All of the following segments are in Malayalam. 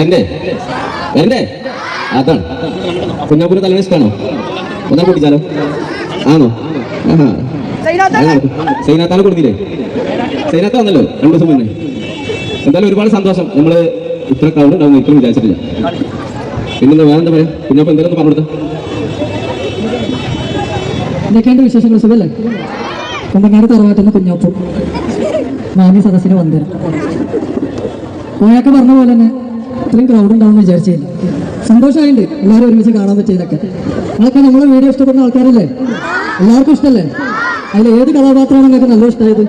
എന്റെ അതാണ് കുഞ്ഞാപ്പൂര് തലവേദന ഇഷ്ടമാണോ? ഒന്നാ പൊട്ടിച്ചാലോ? ആണോ? സൈനാത്താനെ കൊടുത്തില്ലേ? സൈനാത്ത വന്നല്ലോ 2 ദിവസം മുന്നേ. എന്തായാലും ഒരുപാട് സന്തോഷം. നമ്മള് ഇത്ര ക്രൗഡ് ഉണ്ടാവും ഇത്രയും വിചാരിച്ചിട്ടില്ല. പിന്നെന്താ വേറെന്താ പറയാ? കുഞ്ഞാപ്പ എന്തെങ്കിലും പറഞ്ഞു കൊടുത്ത എന്തൊക്കെയുണ്ട് വിശേഷങ്ങൾ? സുഖല്ലേ? കൊമ്പങ്ങാട് തറവാട്ടുന്ന കുഞ്ഞാപ്പു മാമി സദസ്സിന് വന്നിരും. കോയൊക്കെ പറഞ്ഞ പോലെ തന്നെ ഇത്രയും ക്രൗഡ് ഉണ്ടാവുമെന്ന് വിചാരിച്ചില്ല. സന്തോഷമായിട്ടുണ്ട് എല്ലാവരും ഒരുമിച്ച് കാണാൻ പറ്റിയതൊക്കെ. നിങ്ങളൊക്കെ നമ്മളെ വീഡിയോ ഇഷ്ടപ്പെടുന്ന ആൾക്കാരല്ലേ? എല്ലാവർക്കും ഇഷ്ടമല്ലേ? അതിൽ ഏത് കഥാപാത്രമാണ് നിങ്ങൾക്ക് നല്ല ഇഷ്ടമായത്?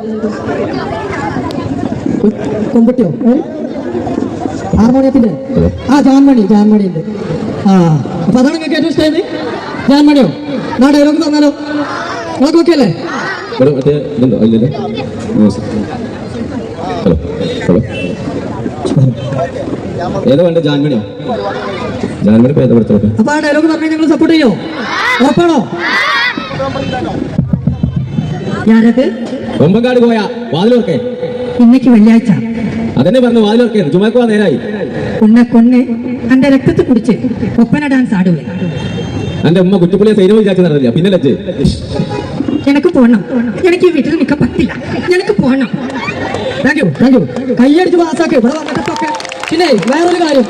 കൊമ്പട്ടിയോ? ഹാർമോണിയത്തിന്റെ ജാൻമണിയുണ്ട്. അപ്പൊ അതാണ് നിങ്ങൾക്ക് ഏറ്റവും ഇഷ്ടമായത്? ജാൻമണിയോ? നാ ഡയലോഗ് തന്നാലോ? നിങ്ങളൊക്കെ ഓക്കെ അല്ലേ? ഏതാ വേണ്ട? ജാൻമണിയോ? ജാൻമണി പേദപ്പെടുത്തോട്ടെ. അപ്പൊ ആ ഡയലോഗ് പറഞ്ഞാൽ ഞങ്ങൾ സപ്പോർട്ട് ചെയ്യോ? ഉറപ്പാണോ? ഞാനത് കൊമ്പങ്കാട് പോയാ വാതിലോർക്കേ. ഇന്നേക്ക് വെള്ളിയാഴ്ച അതെന്നെ പറഞ്ഞു വാതിലോർക്കേ. ചുമക്കുവാ നേരായി. കൊന്നെ എന്റെ രക്തത്തെ കുടിച്ച് ഒപ്പന ഡാൻസ് ആടുവേ. എന്റെ ഉമ്മ കുറ്റിപ്പുള്ളിയെ സൈനവും വിചാരിച്ചു നടന്നില്ല. പിന്നെ ലജ്ജ്. എനിക്ക് പോകണം. എനിക്ക് ഈ വീട്ടിൽ നിൽക്കാൻ പറ്റില്ല. എനിക്ക് പോകണം. Thank you. കൈയടിച്ച് പാസ്സാക്കി ഇവിടെ വന്നിട്ടൊക്കെ. പിന്നെ വേറൊരു കാര്യം,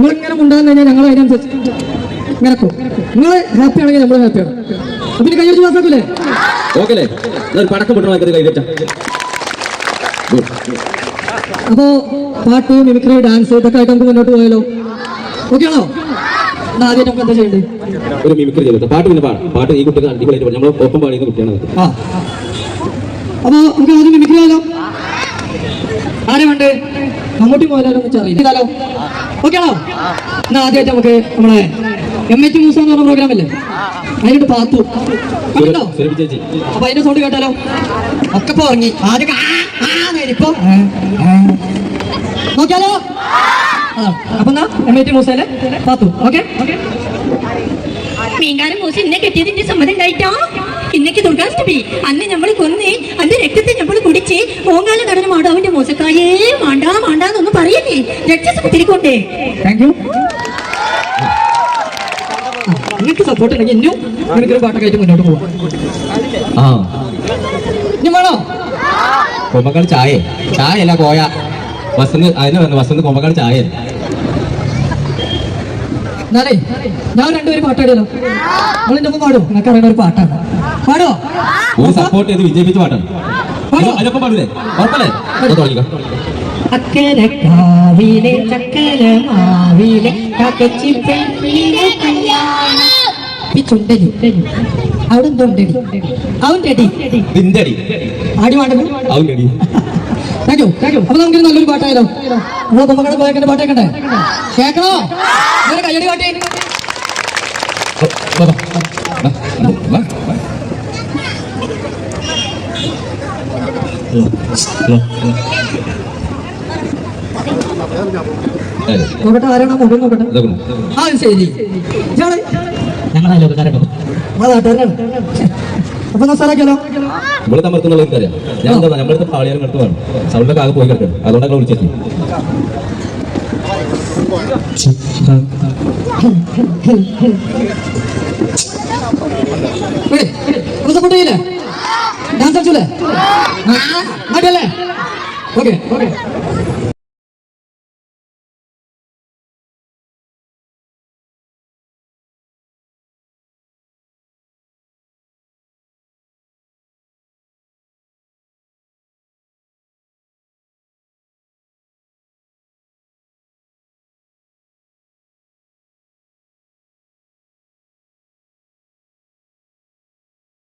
നിങ്ങളിങ്ങനെ ഉണ്ടാകുന്ന കഴിഞ്ഞാൽ ഞങ്ങൾ അതിനനുസരിച്ച് ഇങ്ങനെ പോകും. നിങ്ങൾ ഹാപ്പി ആണെങ്കിൽ നമ്മൾ ഹാപ്പിയാണ്. അപ്പൊ പിന്നെ കൈയടിച്ച് പാസ്സാക്കൂലേ? ഓക്കെ. പടക്കം പൊട്ടണ കൈവച്ച. അപ്പോ പാട്ട്, മിമിക്രി, ഡാൻസ് ഇതൊക്കെ ആയിട്ട് നമുക്ക് മുന്നോട്ട് പോയാലോ? ഓക്കെ ആണോ? ആദ്യം നമുക്ക് എന്താ ചെയ്യേണ്ടത്? ഒരു മിമിക്രി ചെയ്തിട്ട് പാട്ട്. പിന്നെ പാട്ട് ഈ കുട്ടികൾ അടിപൊളിയായിട്ട് നമ്മൾ ഒപ്പം പാടിയുന്ന കുട്ടിയാണ്. അപ്പൊ നമുക്ക് ആദ്യം മിമിക്രി ആയാലോ? ആരെ വേണ്ടേ? മമ്മൂട്ടി പോയാലോ? അറിയില്ലോ. ഓക്കെ ആണോ? എന്നാ ആദ്യമായിട്ട് നമുക്ക് നമ്മളെ MH മൂസ എന്ന് പറഞ്ഞ പ്രോഗ്രാം അല്ലേ, അതിനോട് പാത്തു അപ്പൊ അതിന്റെ സൗണ്ട് കേട്ടാലോ? ഒക്കെ ഇപ്പൊ ഇറങ്ങി. ആദ്യം ഇപ്പൊ നോക്കിയാലോ? അപ്പൊ എന്നാ MH മൂസയിലെ പാത്തു. ഓക്കെ. മീൻകാരൻ മൂസ ഇന്നെ കെട്ടിയതിന്റെ സമ്മതം ഉണ്ടായിട്ടോ. ഇന്നേക്ക് ദുർഗാഷ്ടമി. അന്ന് നമ്മൾ കൊന്ന് അന്ന് രക്തത്തെ നമ്മൾ കുടിച്ച് ഓങ്ങാല നടന മാടാവിന്റെ മൂസക്കായേ മാണ്ടാന്നൊന്ന് പറയല്ലേ. രക്ഷസ് തിരിക്കൊണ്ടേ. Thank you. നിങ്ങൾക്ക് സപ്പോർട്ട് ഉണ്ടെങ്കിൽ ഇന്നും നിനക്കൊരു പാട്ടൊക്കെ ആയിട്ട് മുന്നോട്ട് പോവാം. ഇനി വേണോ? കൊമ്പക്കാട് ചായയല്ല കോയ. വസന്ത് അതിനെ പറഞ്ഞു. വസന്ത് കൊമ്പക്കാട് ചായ. എന്നാലേ ഞാൻ രണ്ടുപേരും പാട്ടാടിയല്ലോ. നിങ്ങളെന്റെ ഒപ്പം പാടും. നിങ്ങൾക്ക് അറിയുന്ന ഒരു പാട്ടാണ്. പാടോ? സപ്പോർട്ട് ചെയ്ത് വിജയിപ്പിച്ച പാട്ടാണ്. അതിനൊപ്പം പാടൂലേ? ഉറപ്പല്ലേ? അക്കരെ കാവിലെ ചക്കര മാവിലെ ചുണ്ടടി അവിടെ എന്തോണ്ടടി അവന്റെ അടി ആടി വേണ്ടത്. Thank you. അപ്പൊ നമുക്ക് നല്ലൊരു പാട്ടായാലോ? നമ്മളെ കൊമ്പക്കാട് പോയതിന്റെ പാട്ട് കേൾക്കണ്ടേ? കേൾക്കണോ? കയ്യടി കാട്ടി. നോക്കട്ടെ ആരാണോ മൊബൈൽ നോക്കട്ടെ. ശരി ഞങ്ങളല്ലോ നാട്ടുകാരനാണ്. അപ്പൊ നമസ്കാരമല്ലോ. നമ്മള് തമർത്തുന്നുള്ള എനിക്കറിയാം. ഞാൻ എന്താ നമ്മളടുത്ത് പാളിയാലും എടുത്ത് വേണം. സൗണ്ടൊക്കെ ആകെ പോയി കിടക്കണം. അതുകൊണ്ടൊക്കെ വിളിച്ചെത്തി. സപ്പോർട്ട് ചെയ്യില്ലേ? ഡാൻസ് കളിച്ചൂലേ? ഓക്കെ.